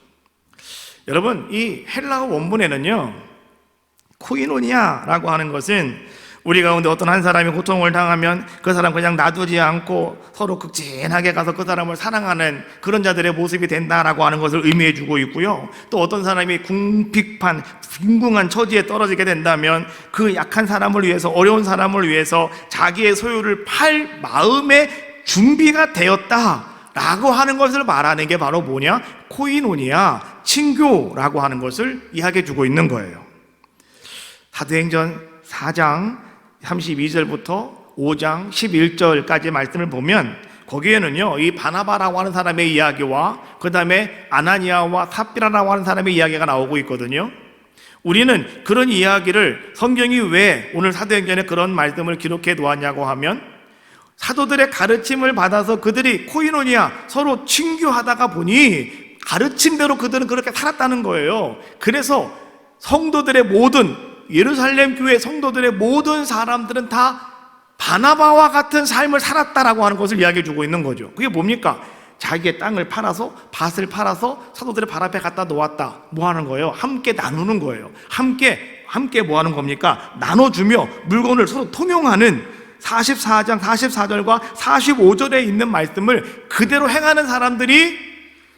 여러분, 이 헬라어 원문에는요 코이노니아라고 하는 것은 우리 가운데 어떤 한 사람이 고통을 당하면 그 사람 그냥 놔두지 않고 서로 극진하게 가서 그 사람을 사랑하는 그런 자들의 모습이 된다라고 하는 것을 의미해 주고 있고요. 또 어떤 사람이 궁핍한 빈궁한 처지에 떨어지게 된다면 그 약한 사람을 위해서, 어려운 사람을 위해서 자기의 소유를 팔 마음의 준비가 되었다라고 하는 것을 말하는 게 바로 뭐냐? 코이노니아, 친교라고 하는 것을 이야기해 주고 있는 거예요. 사도행전 4장 32절부터 5장 11절까지 말씀을 보면 거기에는요 이 바나바라고 하는 사람의 이야기와 그 다음에 아나니아와 삽비라라고 하는 사람의 이야기가 나오고 있거든요. 우리는 그런 이야기를 성경이 왜 오늘 사도행전에 그런 말씀을 기록해 놓았냐고 하면 사도들의 가르침을 받아서 그들이 코이노니아 서로 친교하다가 보니 가르침대로 그들은 그렇게 살았다는 거예요. 그래서 성도들의 모든 예루살렘 교회 성도들의 모든 사람들은 다 바나바와 같은 삶을 살았다라고 하는 것을 이야기해 주고 있는 거죠. 그게 뭡니까? 자기의 땅을 팔아서, 밭을 팔아서 사도들의 발 앞에 갖다 놓았다. 뭐 하는 거예요? 함께 나누는 거예요. 함께 뭐 하는 겁니까? 나눠주며 물건을 서로 통용하는 44장 44절과 45절에 있는 말씀을 그대로 행하는 사람들이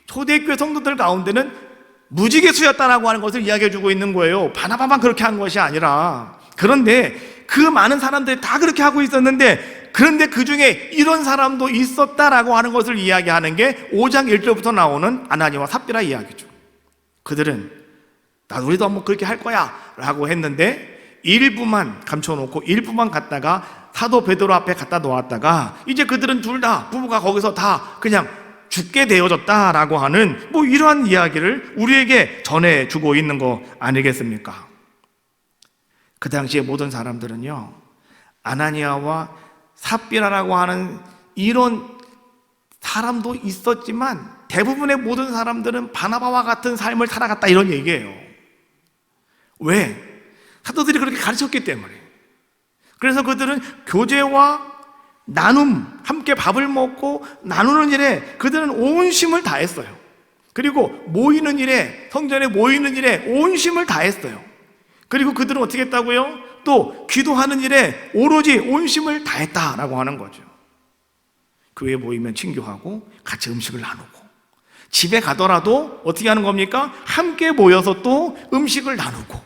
초대교회 성도들 가운데는 무지개수였다라고 하는 것을 이야기해 주고 있는 거예요. 바나바만 그렇게 한 것이 아니라. 그런데 그 많은 사람들이 다 그렇게 하고 있었는데, 그런데 그 중에 이런 사람도 있었다라고 하는 것을 이야기하는 게 5장 1절부터 나오는 아나니와 삽비라 이야기죠. 그들은 우리도 한번 그렇게 할 거야 라고 했는데 일부만 감춰놓고 일부만 갖다가 사도 베드로 앞에 갖다 놓았다가 이제 그들은 둘 다 부부가 거기서 다 그냥 죽게 되어졌다라고 하는 이러한 이야기를 우리에게 전해주고 있는 거 아니겠습니까? 그 당시에 모든 사람들은요 아나니아와 삽비라라고 하는 이런 사람도 있었지만 대부분의 모든 사람들은 바나바와 같은 삶을 살아갔다 이런 얘기예요. 왜? 사도들이 그렇게 가르쳤기 때문에. 그래서 그들은 교제와 나눔, 함께 밥을 먹고 나누는 일에 그들은 온 힘을 다했어요. 그리고 모이는 일에, 성전에 모이는 일에 온 힘을 다했어요. 그리고 그들은 어떻게 했다고요? 또 기도하는 일에 오로지 온 힘을 다했다라고 하는 거죠. 교회 모이면 친교하고 같이 음식을 나누고, 집에 가더라도 어떻게 하는 겁니까? 함께 모여서 또 음식을 나누고,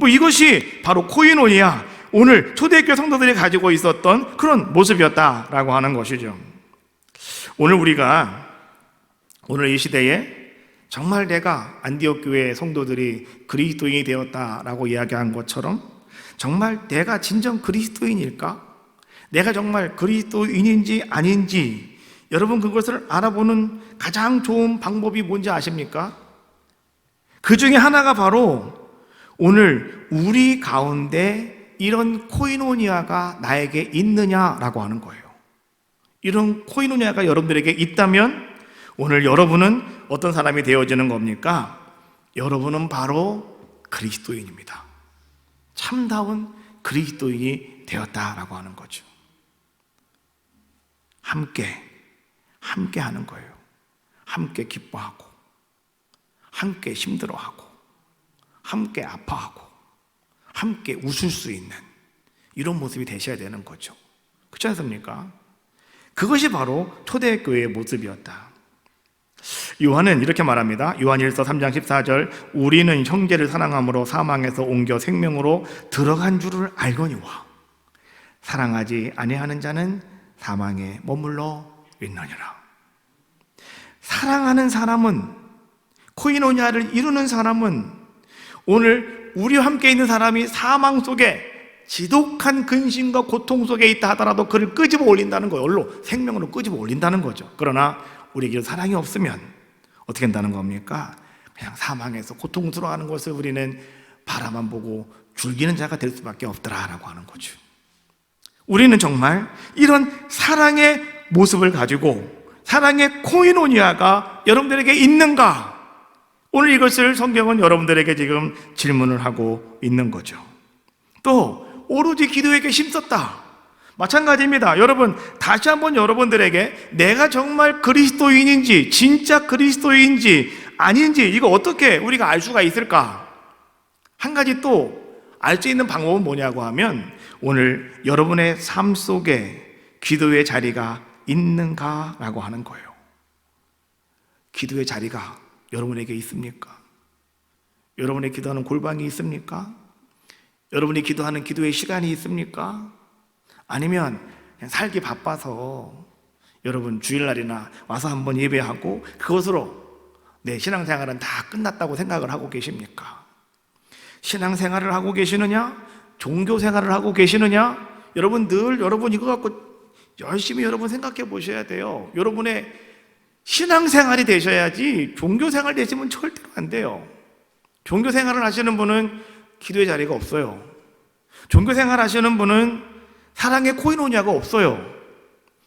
이것이 바로 코이노니아, 오늘 초대교회 성도들이 가지고 있었던 그런 모습이었다라고 하는 것이죠. 오늘 이 시대에 정말 내가 안디옥 교회 성도들이 그리스도인이 되었다라고 이야기한 것처럼 정말 내가 진정 그리스도인일까? 내가 정말 그리스도인인지 아닌지 여러분 그것을 알아보는 가장 좋은 방법이 뭔지 아십니까? 그 중에 하나가 바로 오늘 우리 가운데 이런 코이노니아가 나에게 있느냐라고 하는 거예요. 이런 코이노니아가 여러분들에게 있다면 오늘 여러분은 어떤 사람이 되어지는 겁니까? 여러분은 바로 그리스도인입니다. 참다운 그리스도인이 되었다라고 하는 거죠. 함께 하는 거예요. 함께 기뻐하고, 함께 힘들어하고, 함께 아파하고, 함께 웃을 수 있는 이런 모습이 되셔야 되는 거죠. 그렇지 않습니까? 그것이 바로 초대교회의 모습이었다. 요한은 이렇게 말합니다. 요한일서 3장 14절, 우리는 형제를 사랑함으로 사망에서 옮겨 생명으로 들어간 줄을 알거니와 사랑하지 아니하는 자는 사망에 머물러 있느니라. 사랑하는 사람은, 코이노니아를 이루는 사람은 오늘 우리와 함께 있는 사람이 사망 속에 지독한 근심과 고통 속에 있다 하더라도 그를 끄집어 올린다는 거예요. 생명으로 끄집어 올린다는 거죠. 그러나 우리에게 사랑이 없으면 어떻게 한다는 겁니까? 그냥 사망해서 고통스러워하는 것을 우리는 바라만 보고 즐기는 자가 될 수밖에 없더라라고 하는 거죠. 우리는 정말 이런 사랑의 모습을 가지고 사랑의 코이노니아가 여러분들에게 있는가? 오늘 이것을 성경은 여러분들에게 지금 질문을 하고 있는 거죠. 또 오로지 기도에게 힘썼다. 마찬가지입니다. 여러분, 다시 한번 여러분들에게 내가 정말 그리스도인인지, 진짜 그리스도인인지 아닌지 이거 어떻게 우리가 알 수가 있을까? 한 가지 또 알 수 있는 방법은 뭐냐고 하면 오늘 여러분의 삶 속에 기도의 자리가 있는가라고 하는 거예요. 기도의 자리가 여러분에게 있습니까? 여러분의 기도하는 골방이 있습니까? 여러분이 기도하는 기도의 시간이 있습니까? 아니면 그냥 살기 바빠서 여러분 주일날이나 와서 한번 예배하고 그것으로 내 신앙생활은 다 끝났다고 생각을 하고 계십니까? 신앙생활을 하고 계시느냐? 종교생활을 하고 계시느냐? 여러분 이거 갖고 열심히 여러분 생각해 보셔야 돼요. 여러분의 신앙생활이 되셔야지 종교생활 되시면 절대로 안 돼요. 종교생활을 하시는 분은 기도의 자리가 없어요. 종교생활 하시는 분은 사랑의 코이노니아가 없어요.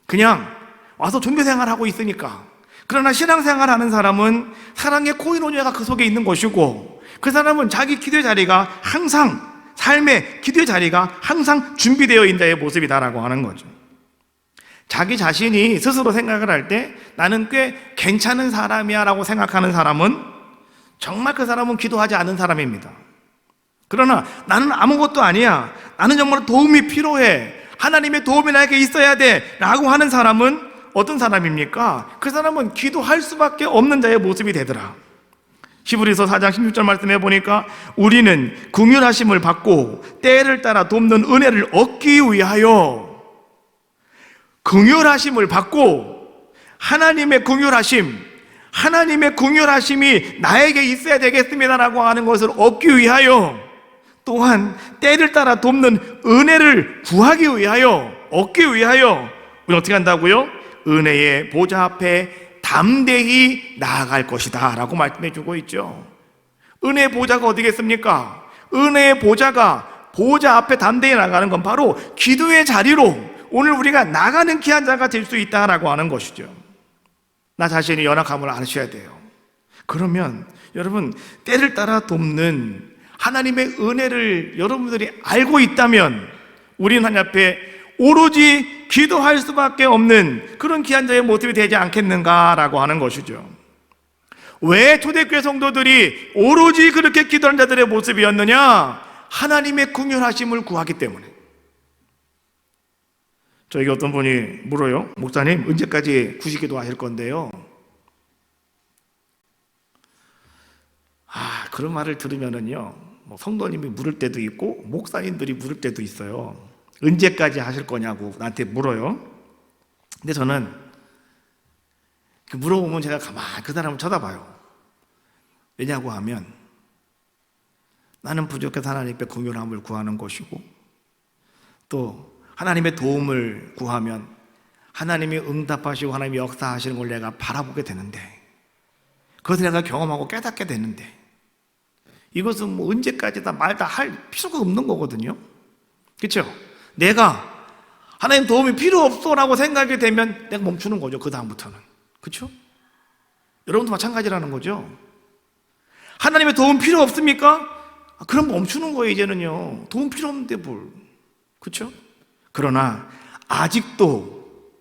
그냥 와서 종교생활 하고 있으니까. 그러나 신앙생활 하는 사람은 사랑의 코이노니아가 그 속에 있는 것이고 그 사람은 자기 기도의 자리가 항상, 삶의 기도의 자리가 항상 준비되어 있는 자의 모습이다라고 하는 거죠. 자기 자신이 스스로 생각을 할 때 나는 꽤 괜찮은 사람이야 라고 생각하는 사람은 정말 그 사람은 기도하지 않은 사람입니다. 그러나 나는 아무것도 아니야, 나는 정말 도움이 필요해, 하나님의 도움이 나에게 있어야 돼 라고 하는 사람은 어떤 사람입니까? 그 사람은 기도할 수밖에 없는 자의 모습이 되더라. 히브리서 4장 16절 말씀해 보니까 우리는 긍휼하심을 받고 때를 따라 돕는 은혜를 얻기 위하여, 긍휼하심을 받고 하나님의 긍휼하심이 나에게 있어야 되겠습니다라고 하는 것을 얻기 위하여, 또한 때를 따라 돕는 은혜를 구하기 위하여, 얻기 위하여 우리 어떻게 한다고요? 은혜의 보좌 앞에 담대히 나아갈 것이다 라고 말씀해 주고 있죠. 은혜의 보좌가 어디겠습니까? 은혜의 보좌가, 보좌 앞에 담대히 나가는 건 바로 기도의 자리로 오늘 우리가 나가는 귀한 자가 될 수 있다라고 하는 것이죠. 나 자신이 연약함을 아셔야 돼요. 그러면 여러분, 때를 따라 돕는 하나님의 은혜를 여러분들이 알고 있다면 우리는 하나님 앞에 오로지 기도할 수밖에 없는 그런 귀한 자의 모습이 되지 않겠는가라고 하는 것이죠. 왜 초대교회 성도들이 오로지 그렇게 기도하는 자들의 모습이었느냐? 하나님의 긍휼하심을 구하기 때문에. 저에게 어떤 분이 물어요. 목사님, 언제까지 구시기도 하실 건데요? 그런 말을 들으면은요, 성도님이 물을 때도 있고 목사님들이 물을 때도 있어요. 언제까지 하실 거냐고 나한테 물어요. 근데 저는 물어보면 제가 가만히 그 사람을 쳐다봐요. 왜냐고 하면 나는 부족해서 하나님께 긍휼함을 구하는 것이고, 또 하나님의 도움을 구하면 하나님이 응답하시고 하나님이 역사하시는 걸 내가 바라보게 되는데, 그것을 내가 경험하고 깨닫게 되는데, 이것은 언제까지다 말다 할 필요가 없는 거거든요. 그렇죠? 내가 하나님 도움이 필요 없어라고 생각이 되면 내가 멈추는 거죠. 그 다음부터는. 그렇죠? 여러분도 마찬가지라는 거죠. 하나님의 도움 필요 없습니까? 그럼 멈추는 거예요. 이제는요. 도움 필요 없는데 뭘. 그렇죠? 그러나 아직도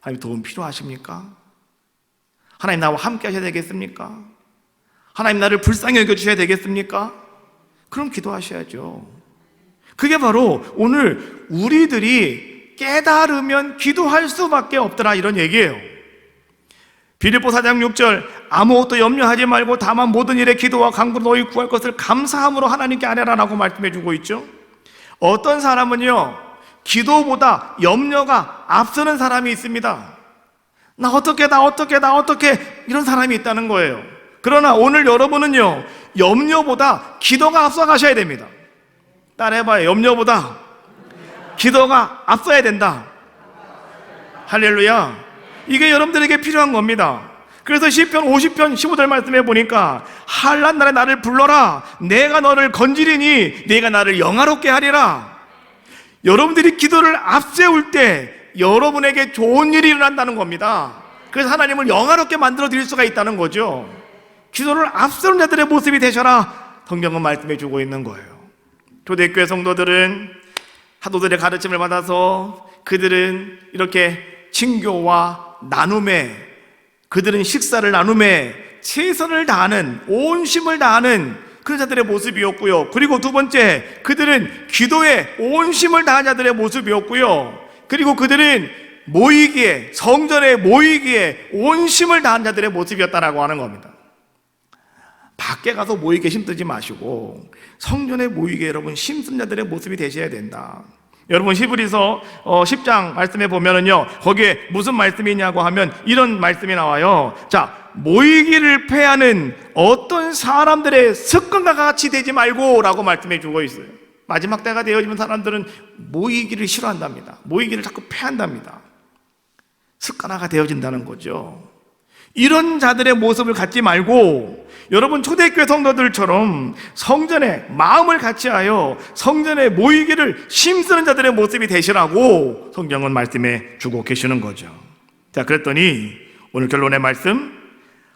하나님 도움 필요하십니까? 하나님 나와 함께 하셔야 되겠습니까? 하나님 나를 불쌍히 여겨주셔야 되겠습니까? 그럼 기도하셔야죠. 그게 바로 오늘 우리들이 깨달으면 기도할 수밖에 없더라, 이런 얘기예요. 빌립보 4장 6절, 아무것도 염려하지 말고 다만 모든 일에 기도와 간구로 너희 구할 것을 감사함으로 하나님께 아뢰라라고 말씀해 주고 있죠. 어떤 사람은요, 기도보다 염려가 앞서는 사람이 있습니다. 나 어떻게 이런 사람이 있다는 거예요. 그러나 오늘 여러분은요, 염려보다 기도가 앞서가셔야 됩니다. 따라해봐요. 염려보다 기도가 앞서야 된다. 할렐루야. 이게 여러분들에게 필요한 겁니다. 그래서 시편 50편 15절 말씀해 보니까, 한란 날에 나를 불러라. 내가 너를 건지리니 네가 나를 영화롭게 하리라. 여러분들이 기도를 앞세울 때 여러분에게 좋은 일이 일어난다는 겁니다. 그래서 하나님을 영화롭게 만들어 드릴 수가 있다는 거죠. 기도를 앞서는 자들의 모습이 되셔라, 성경은 말씀해 주고 있는 거예요. 초대교회 성도들은 사도들의 가르침을 받아서 그들은 이렇게 친교와 나눔에, 그들은 식사를 나눔에 최선을 다하는, 온 힘을 다하는 그런 자들의 모습이었고요. 그리고 두 번째, 그들은 기도에 온 힘을 다한 자들의 모습이었고요. 그리고 그들은 모이기에, 성전에 모이기에 온 힘을 다한 자들의 모습이었다라고 하는 겁니다. 밖에 가서 모이게 힘쓰지 마시고 성전에 모이게 여러분 힘쓴 자들의 모습이 되셔야 된다. 여러분 히브리서 10장 말씀에 보면은요, 거기에 무슨 말씀이 있냐고 하면 이런 말씀이 나와요. 자, 모이기를 패하는 어떤 사람들의 습관과 같이 되지 말고 라고 말씀해 주고 있어요. 마지막 때가 되어지면 사람들은 모이기를 싫어한답니다. 모이기를 자꾸 패한답니다. 습관화가 되어진다는 거죠. 이런 자들의 모습을 갖지 말고 여러분 초대교회 성도들처럼 성전에 마음을 같이하여 성전에 모이기를 힘쓰는 자들의 모습이 되시라고 성경은 말씀해 주고 계시는 거죠. 자, 그랬더니 오늘 결론의 말씀,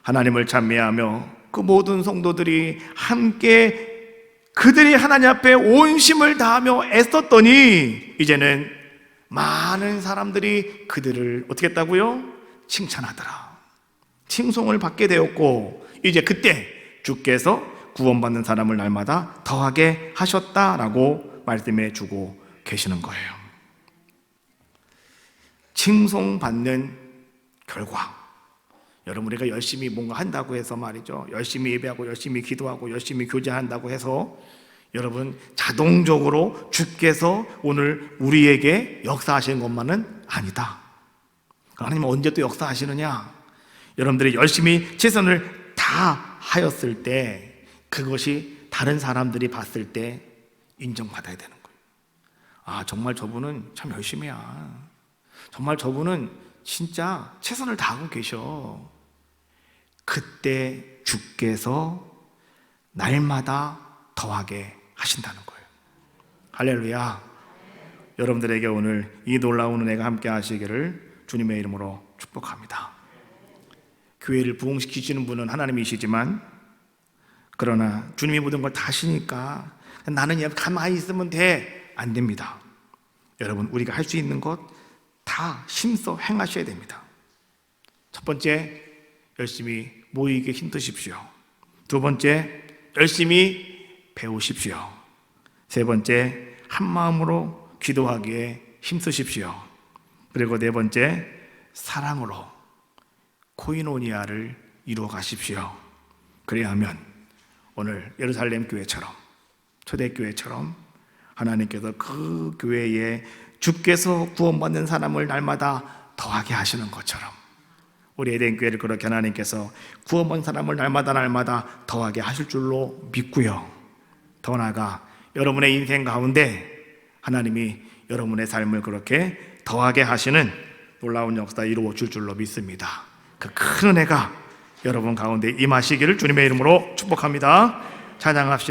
하나님을 찬미하며 그 모든 성도들이 함께 그들이 하나님 앞에 온 힘을 다하며 애썼더니 이제는 많은 사람들이 그들을 어떻게 했다고요? 칭찬하더라. 칭송을 받게 되었고, 이제 그때 주께서 구원받는 사람을 날마다 더하게 하셨다라고 말씀해 주고 계시는 거예요. 칭송받는 결과, 여러분 우리가 열심히 뭔가 한다고 해서 말이죠, 열심히 예배하고 열심히 기도하고 열심히 교제한다고 해서 여러분 자동적으로 주께서 오늘 우리에게 역사하시는 것만은 아니다. 하나님은 언제 또 역사하시느냐? 여러분들이 열심히 최선을 다하였을 때 그것이 다른 사람들이 봤을 때 인정받아야 되는 거예요. 아, 정말 저분은 참 열심히야. 정말 저분은 진짜 최선을 다하고 계셔. 그때 주께서 날마다 더하게 하신다는 거예요. 할렐루야. 여러분들에게 오늘 이 놀라운 은혜가 함께 하시기를 주님의 이름으로 축복합니다. 교회를 부흥시키시는 분은 하나님이시지만, 그러나 주님이 모든 걸 다 하시니까 나는 그냥 가만히 있으면 돼, 안 됩니다. 여러분 우리가 할 수 있는 것 다 힘써 행하셔야 됩니다. 첫 번째, 열심히 모이게 힘드십시오. 두 번째, 열심히 배우십시오. 세 번째, 한 마음으로 기도하기에 힘쓰십시오. 그리고 네 번째, 사랑으로 코이노니아를 이루어 가십시오. 그리하면 오늘 예루살렘 교회처럼, 초대교회처럼 하나님께서 그 교회에 주께서 구원받는 사람을 날마다 더하게 하시는 것처럼 우리 에덴 교회를 그렇게 하나님께서 구원받는 사람을 날마다 더하게 하실 줄로 믿고요. 더 나아가 여러분의 인생 가운데 하나님이 여러분의 삶을 그렇게 더하게 하시는 놀라운 역사 이루어 줄 줄로 믿습니다. 그 큰 은혜가 여러분 가운데 임하시기를 주님의 이름으로 축복합니다. 찬양합시다.